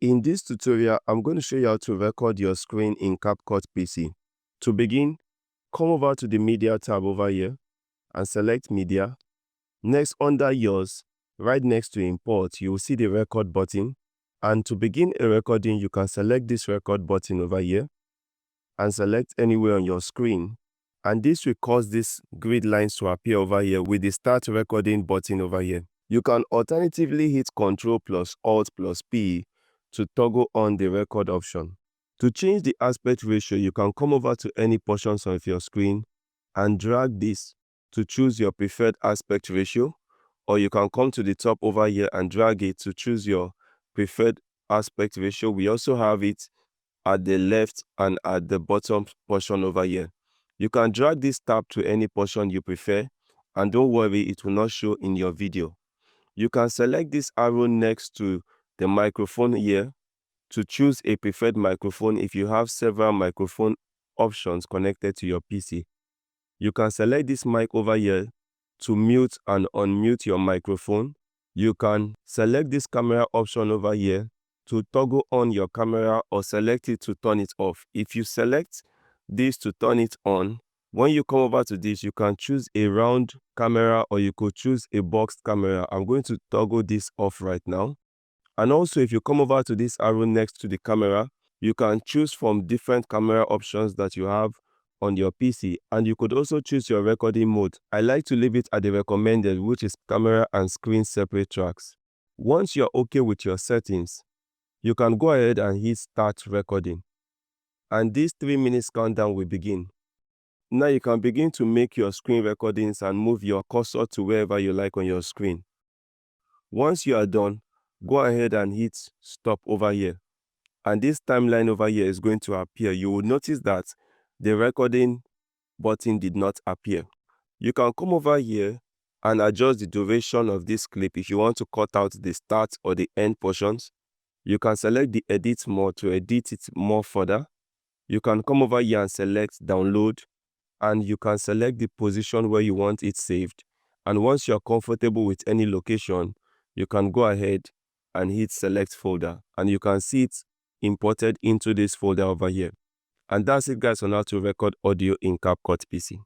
In this tutorial, I'm going to show you how to record your screen in CapCut PC. To begin, come over to the Media tab over here and select Media. Next, under Yours, right next to Import, you will see the Record button. And to begin a recording, you can select this Record button over here and select anywhere on your screen. And this will cause these grid lines to appear over here with the Start Recording button over here. You can alternatively hit Ctrl plus Alt plus P to toggle on the record option. To change the aspect ratio, you can come over to any portions of your screen and drag this to choose your preferred aspect ratio, or you can come to the top over here and drag it to choose your preferred aspect ratio. We also have it at the left and at the bottom portion over here. You can drag this tab to any portion you prefer, and don't worry, it will not show in your video. You can select this arrow next to the microphone here to choose a preferred microphone if you have several microphone options connected to your PC. You can select this mic over here to mute and unmute your microphone. You can select this camera option over here to toggle on your camera or select it to turn it off. If you select this to turn it on, when you come over to this, you can choose a round camera or you could choose a boxed camera. I'm going to toggle this off right now. And also, if you come over to this arrow next to the camera, you can choose from different camera options that you have on your PC, and you could also choose your recording mode. I like to leave it at the recommended, which is camera and screen separate tracks. Once you're okay with your settings, you can go ahead and hit Start Recording. And this 3 minutes countdown will begin. Now you can begin to make your screen recordings and move your cursor to wherever you like on your screen. Once you are done, go ahead and hit Stop over here. And this timeline over here is going to appear. You will notice that the recording button did not appear. You can come over here and adjust the duration of this clip if you want to cut out the start or the end portions. You can select the Edit More to edit it more further. You can come over here and select Download, and you can select the position where you want it saved. And once you're comfortable with any location, you can go ahead and hit Select Folder, and you can see it imported into this folder over here. And that's it, guys, on how to record audio in CapCut PC.